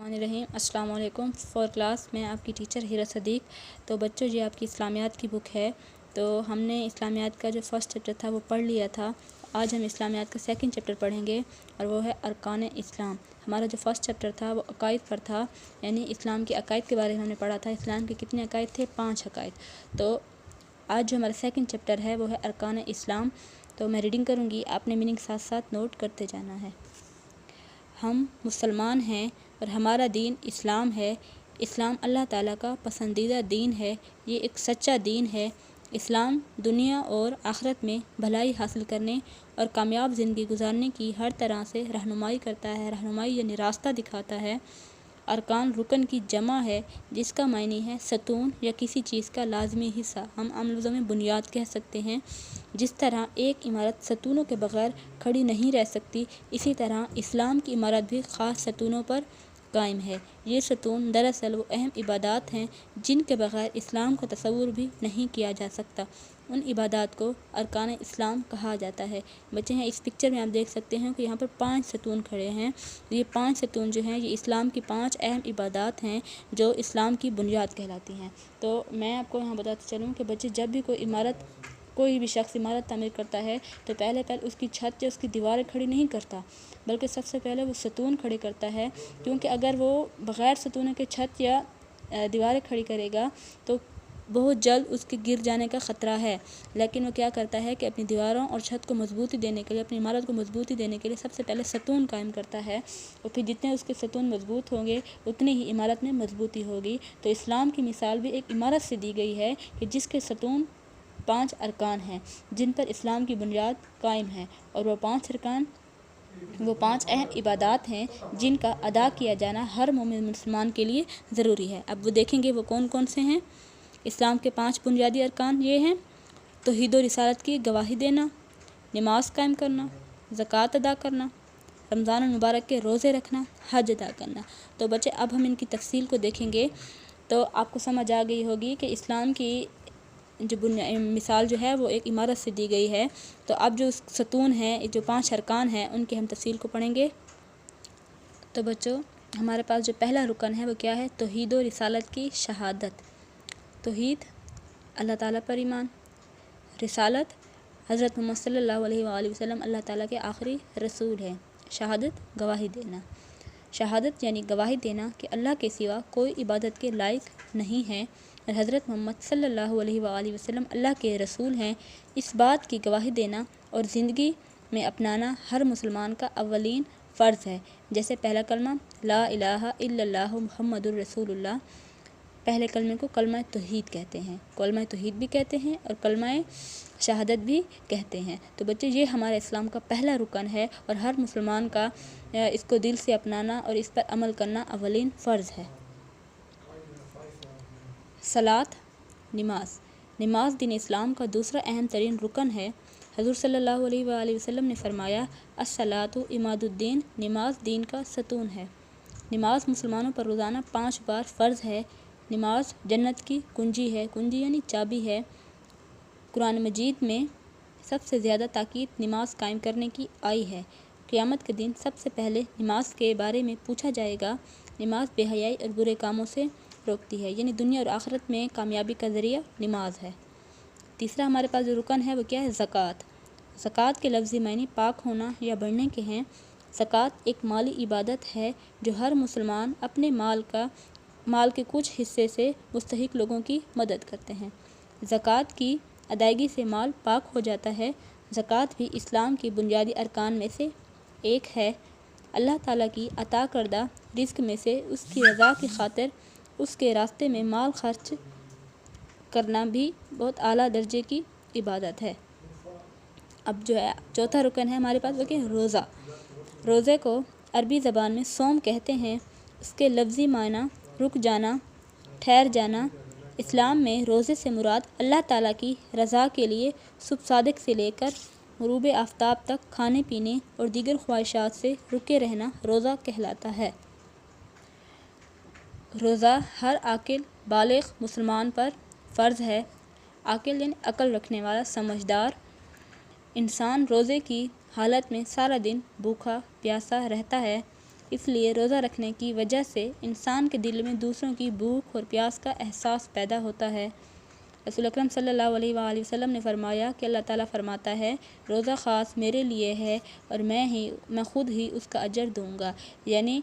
रहीम अस्सलाम वालेकुम। For class में आपकी टीचर हीरा सदीक। तो बच्चों, ये आपकी इस्लामियात की बुक है। तो हमने इस्लामियात का जो फ़र्स्ट चैप्टर था वो पढ़ लिया था। आज हम इस्लामियात का सेकंड चैप्टर पढ़ेंगे और वो है अरकान इस्लाम। हमारा जो फ़र्स्ट चैप्टर था वो अकायद पर था, यानी इस्लाम के अकायद के बारे में हमने पढ़ा था। इस्लाम के कितने अकायद थे? 5 अकायद। तो आज जो हमारा सेकंड चैप्टर है वो है अरकान इस्लाम। तो मैं रीडिंग करूँगी, आपने मीनिंग साथ साथ नोट करते जाना है। हम मुसलमान हैं और हमारा दीन इस्लाम है। इस्लाम अल्लाह ताला का पसंदीदा दीन है। ये एक सच्चा दीन है। इस्लाम दुनिया और आखिरत में भलाई हासिल करने और कामयाब ज़िंदगी गुजारने की हर तरह से रहनुमाई करता है। रहनुमाई यानी रास्ता दिखाता है। अरकान रुकन की जमा है, जिसका मायने है सतून या किसी चीज़ का लाजमी हिस्सा। हम आम लफ्ज़ों में बुनियाद कह सकते हैं। जिस तरह एक इमारत सतूनों के बगैर खड़ी नहीं रह सकती, इसी तरह इस्लाम की इमारत भी ख़ास सतूनों पर कायम है। ये सतून दरअसल वो अहम इबादात हैं जिनके बगैर इस्लाम का तसव्वुर भी नहीं किया जा सकता। उन इबादात को अरकान इस्लाम कहा जाता है। बच्चे हैं, इस पिक्चर में आप देख सकते हैं कि यहाँ पर 5 सतून खड़े हैं। ये 5 सतून जो हैं ये इस्लाम की 5 अहम इबादात हैं जो इस्लाम की बुनियाद कहलाती हैं। तो मैं आपको यहाँ बताते चलूँ कि बच्चे, जब भी कोई भी शख्स इमारत तामीर करता है तो पहले उसकी छत या उसकी दीवारें खड़ी नहीं करता, बल्कि सबसे पहले वो सतून खड़े करता है। क्योंकि अगर वो बग़ैर सतून के छत या दीवारें खड़ी करेगा तो बहुत जल्द उसके गिर जाने का ख़तरा है। लेकिन वो क्या करता है कि अपनी दीवारों और छत को मजबूती देने के लिए, अपनी इमारत को मजबूती देने के लिए सबसे पहले सतून कायम करता है, और फिर जितने उसके सतून मजबूत होंगे उतनी ही इमारत में मजबूती होगी। तो इस्लाम की मिसाल भी एक इमारत से दी गई है कि जिसके सतून 5 अरकान हैं जिन पर इस्लाम की बुनियाद कायम है। और वो 5 अहम इबादात हैं जिनका अदा किया जाना हर मोमिन मुसलमान के लिए ज़रूरी है। अब वो देखेंगे वो कौन कौन से हैं। इस्लाम के 5 बुनियादी अरकान ये हैं: तौहीद और रिसालत की गवाही देना, नमाज कायम करना, ज़कात अदा करना, रमज़ान मुबारक के रोज़े रखना, हज अदा करना। तो बच्चे, अब हम इनकी तफसील को देखेंगे तो आपको समझ आ गई होगी कि इस्लाम की जो मिसाल जो है वो एक इमारत से दी गई है। तो अब जो सतून हैं, जो 5 अरकान हैं, उनकी हम तफसील को पढ़ेंगे। तो बच्चों, हमारे पास जो पहला रुकन है वो क्या है? तौहीद और रिसालत की शहादत। तौहीद अल्लाह ताला पर ईमान, रिसालत हज़रत मोहम्मद सल्लल्लाहु अलैहि वसल्लम अल्लाह ताला के आखिरी रसूल हैं। शहादत गवाही देना। शहादत यानी गवाही देना कि अल्लाह के सिवा कोई इबादत के लायक नहीं है और हज़रत मोहम्मद सल्लल्लाहु अलैहि वसल्लम अल्लाह के रसूल हैं। इस बात की गवाही देना और ज़िंदगी में अपनाना हर मुसलमान का अव्वलीन फ़र्ज़ है। जैसे पहला कलमा ला इलाहा इल्लल्लाहु मुहम्मदुर रसूलुल्लाह, पहले कलमे को कलमा तौहीद कहते हैं। कलमा तौहीद भी कहते हैं और कलमा शहादत भी कहते हैं। तो बच्चे, ये हमारे इस्लाम का पहला रुकन है और हर मुसलमान का इसको दिल से अपनाना और इस पर अमल करना अव्वलीन फ़र्ज़ है। सलात नमाज। नमाज दीन इस्लाम का दूसरा अहम तरीन रुकन है। हज़ूर सल्लल्लाहु अलैहि वसल्लम ने फरमाया, अस्सलातु इमादुद्दीन, नमाज दीन का सतून है। नमाज मुसलमानों पर रोज़ाना 5 बार फ़र्ज़ है। नमाज जन्नत की कुंजी है। कुंजी यानी चाबी है। कुरान मजीद में सबसे ज़्यादा ताकीद नमाज कायम करने की आई है। क़यामत के दिन सबसे पहले नमाज के बारे में पूछा जाएगा। नमाज बेहयाई और बुरे कामों से रोकती है, यानी दुनिया और आखिरत में कामयाबी का ज़रिया नमाज है। तीसरा हमारे पास जो रुकन है वो क्या है? ज़कात। ज़कात के लफ्ज़ी मायने पाक होना या बढ़ने के हैं। ज़कात एक माली इबादत है जो हर मुसलमान अपने माल के कुछ हिस्से से मुस्तहिक लोगों की मदद करते हैं। ज़कात की अदायगी से माल पाक हो जाता है। ज़कात भी इस्लाम की बुनियादी अरकान में से एक है। अल्लाह ताला की अता करदा रिज़्क़ में से उसकी रज़ा की खातिर उसके रास्ते में माल खर्च करना भी बहुत आला दर्जे की इबादत है। अब जो है चौथा रुकन है हमारे पास वो क्या है? रोज़ा। रोज़े को अरबी ज़बान में सोम कहते हैं। उसके लफ्ज़ी मायना रुक जाना, ठहर जाना। इस्लाम में रोज़े से मुराद अल्लाह ताला की रज़ा के लिए सुबह सादिक से लेकर ग़ुरूब आफ्ताब तक खाने पीने और दीगर ख्वाहिशात से रुके रहना रोज़ा कहलाता है। रोज़ा हर आकिल बालिग़ मुसलमान पर फ़र्ज़ है। आकिल यानी अक्ल रखने वाला, समझदार इंसान रोज़े की हालत में सारा दिन भूखा प्यासा रहता है। اس لیے روزہ رکھنے کی وجہ سے انسان کے دل میں دوسروں کی بھوک اور پیاس کا احساس پیدا ہوتا ہے۔ رسول اکرم صلی اللہ علیہ وآلہ وسلم نے فرمایا کہ اللہ تعالیٰ فرماتا ہے روزہ خاص میرے لیے ہے اور میں خود ہی اس کا اجر دوں گا، یعنی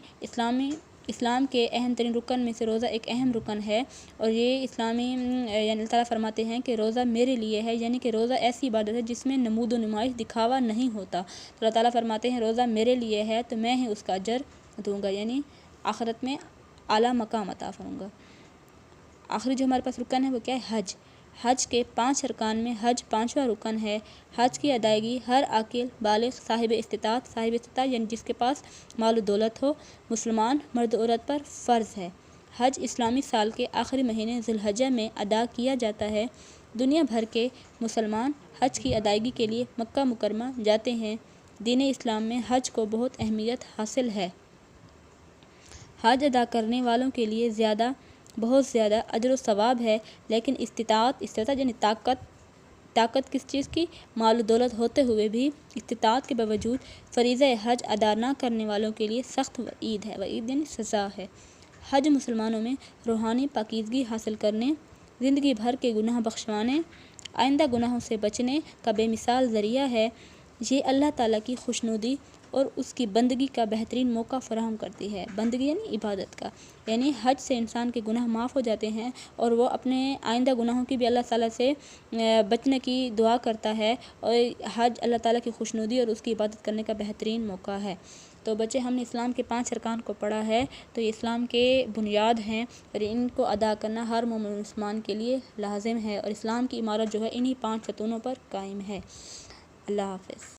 اسلام کے اہم ترین رکن میں سے روزہ ایک اہم رکن ہے، اور یہ یعنی اللہ تعالیٰ فرماتے ہیں کہ روزہ میرے لیے ہے، یعنی کہ روزہ ایسی عبادت ہے جس میں نمود و نمائش دکھاوا نہیں ہوتا۔ تو اللہ تعالیٰ فرماتے ہیں روزہ میرے لیے ہے تو میں ہی اس کا اجر دوں گا، یعنی آخرت میں اعلیٰ مقام عطا فرماؤں گا۔ آخری جو ہمارے پاس رکن ہے وہ کیا ہے؟ حج کے 5 ارکان میں حج 5واں رکن ہے۔ حج کی ادائیگی ہر عاقل بالغ صاحب استطاعت یعنی جس کے پاس مال و دولت ہو، مسلمان مرد و عورت پر فرض ہے۔ حج اسلامی سال کے آخری مہینے ذی الحجہ میں ادا کیا جاتا ہے۔ دنیا بھر کے مسلمان حج کی ادائیگی کے لیے مکہ مکرمہ جاتے ہیں۔ دین اسلام میں حج کو بہت اہمیت حاصل ہے۔ حج ادا کرنے والوں کے لیے بہت زیادہ اجر و ثواب ہے، لیکن استطاعت یعنی طاقت کس چیز کی؟ مال و دولت ہوتے ہوئے بھی استطاعت کے باوجود فریضہ حج ادا نہ کرنے والوں کے لیے سخت وعید یعنی سزا ہے۔ حج مسلمانوں میں روحانی پاکیزگی حاصل کرنے، زندگی بھر کے گناہ بخشوانے، آئندہ گناہوں سے بچنے کا بے مثال ذریعہ ہے۔ یہ اللہ تعالیٰ کی خوشنودی اور اس کی بندگی کا بہترین موقع فراہم کرتی ہے۔ بندگی یعنی عبادت کا، یعنی حج سے انسان کے گناہ معاف ہو جاتے ہیں اور وہ اپنے آئندہ گناہوں کی بھی اللہ تعالیٰ سے بچنے کی دعا کرتا ہے، اور حج اللہ تعالیٰ کی خوشنودی اور اس کی عبادت کرنے کا بہترین موقع ہے۔ تو بچے، ہم نے اسلام کے 5 ارکان کو پڑھا ہے، تو یہ اسلام کے بنیاد ہیں اور ان کو ادا کرنا ہر مومن مسلمان کے لیے لازم ہے، اور اسلام کی عمارت جو ہے انہی 5 ستونوں پر قائم ہے۔ اللہ حافظ۔